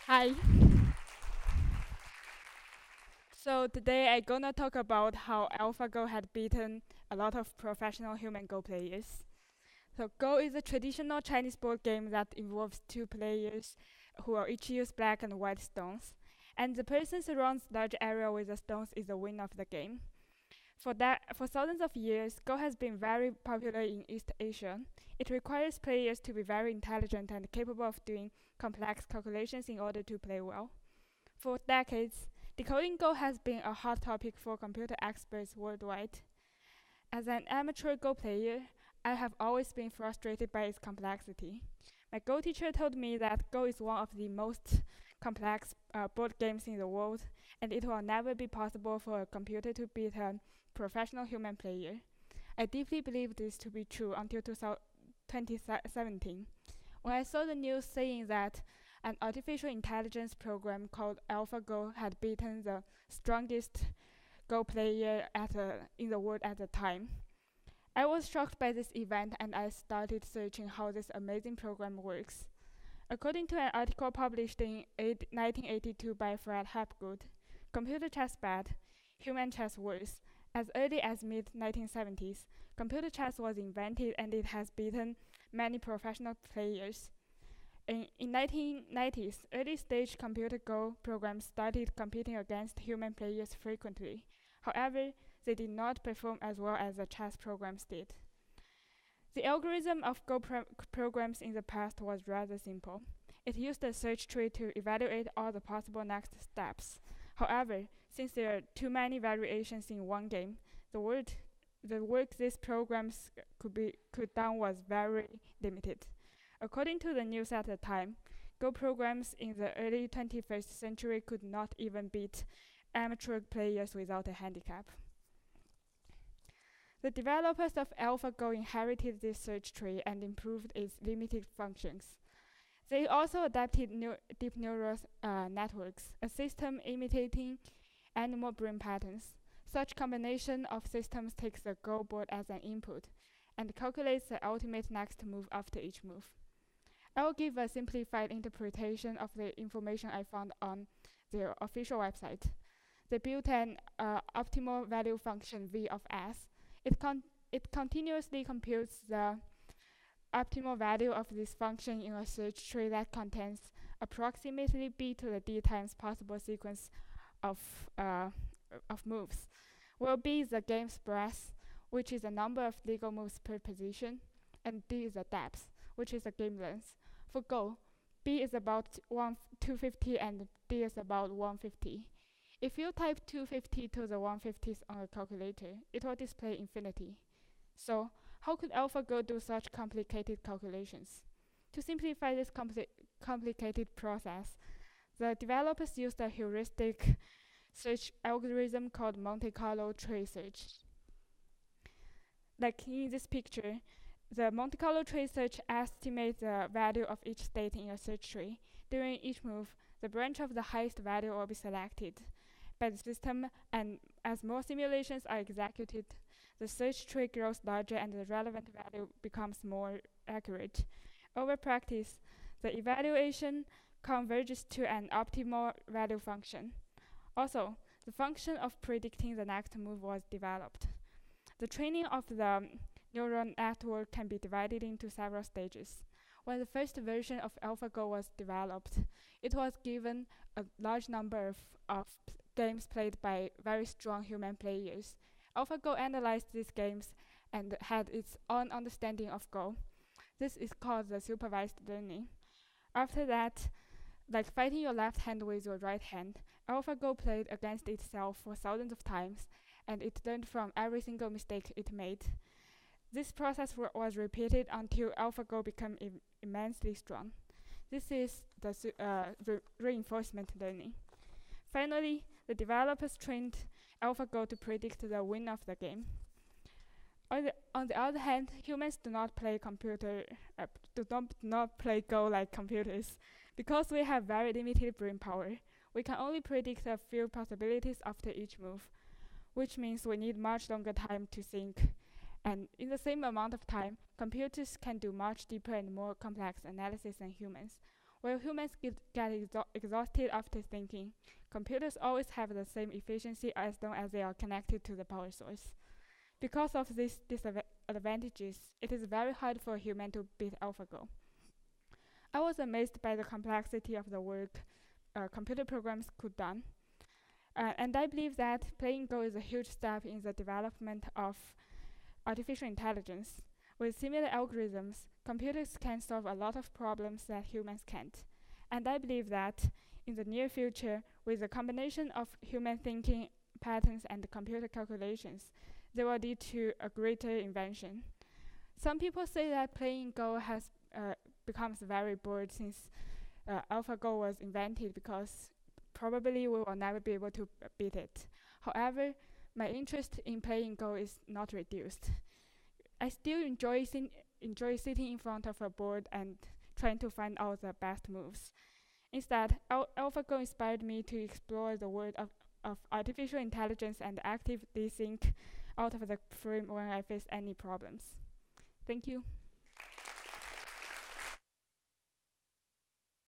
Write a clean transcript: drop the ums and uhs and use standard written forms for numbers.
Hi. So today I'm gonna talk about how AlphaGo had beaten a lot of professional human Go players. So Go is a traditional Chinese board game that involves two players who are each use black and white stones, and the person surrounds large area with the stones is the winner of the game. For thousands of years, Go has been very popular in East Asia. It requires players to be very intelligent and capable of doing complex calculations in order to play well. For decades, decoding Go has been a hot topic for computer experts worldwide. As an amateur Go player, I have always been frustrated by its complexity. My Go teacher told me that Go is one of the most complex board games in the world, and it will never be possible for a computer to beat a professional human player. I deeply believed this to be true until 2017, when I saw the news saying that an artificial intelligence program called AlphaGo had beaten the strongest Go player in the world at the time. I was shocked by this event and I started searching how this amazing program works. According to an article published in 1982 by Fred Hapgood, computer chess bad, human chess worse. As early as mid 1970s, computer chess was invented and it has beaten many professional players. In 1990s, early-stage computer Go programs started competing against human players frequently. However, they did not perform as well as the chess programs did. The algorithm of Go programs in the past was rather simple. It used a search tree to evaluate all the possible next steps. However, since there are too many variations in one game, the work these programs could done was very limited. According to the news at the time, Go programs in the early 21st century could not even beat amateur players without a handicap. The developers of AlphaGo inherited this search tree and improved its limited functions. They also adapted deep neural networks, a system imitating animal brain patterns. Such combination of systems takes the Go board as an input and calculates the ultimate next move after each move. I will give a simplified interpretation of the information I found on their official website. They built an optimal value function V of S. It continuously computes the optimal value of this function in a search tree that contains approximately b to the d times possible sequence of, uh, of moves, where b is the game's breadth, which is the number of legal moves per position, and d is the depth, which is the game length. For Go, b is about 250 and d is about 150. If you type 250 to the 150s on a calculator, it will display infinity. So, how could AlphaGo do such complicated calculations? To simplify this complicated process, the developers used a heuristic search algorithm called Monte Carlo tree search. Like in this picture, the Monte Carlo tree search estimates the value of each state in a search tree. During each move, the branch of the highest value will be selected by the system, and as more simulations are executed, the search tree grows larger and the relevant value becomes more accurate. Over practice, the evaluation converges to an optimal value function. Also, the function of predicting the next move was developed. The training of the neural network can be divided into several stages. When the first version of AlphaGo was developed, it was given a large number of games played by very strong human players. AlphaGo analyzed these games and had its own understanding of Go. This is called the supervised learning. After that, like fighting your left hand with your right hand, AlphaGo played against itself for thousands of times, and it learned from every single mistake it made. This process was repeated until AlphaGo became immensely strong. This is the reinforcement learning. Finally, the developers trained AlphaGo to predict the win of the game. On the other hand, humans do not play Go like computers. Because we have very limited brain power, we can only predict a few possibilities after each move, which means we need much longer time to think. And in the same amount of time, computers can do much deeper and more complex analysis than humans. While humans get exhausted after thinking, computers always have the same efficiency as long as they are connected to the power source. Because of these disadvantages, it is very hard for a human to beat AlphaGo. I was amazed by the complexity of the work computer programs could do, and I believe that playing Go is a huge step in the development of artificial intelligence. With similar algorithms, computers can solve a lot of problems that humans can't. And I believe that in the near future, with a combination of human thinking patterns and computer calculations, they will lead to a greater invention. Some people say that playing Go has becomes very bored since AlphaGo was invented, because probably we will never be able to beat it. However, my interest in playing Go is not reduced. I still enjoy sitting in front of a board and trying to find out the best moves. Instead, AlphaGo inspired me to explore the world of artificial intelligence and actively think out of the frame when I face any problems. Thank you.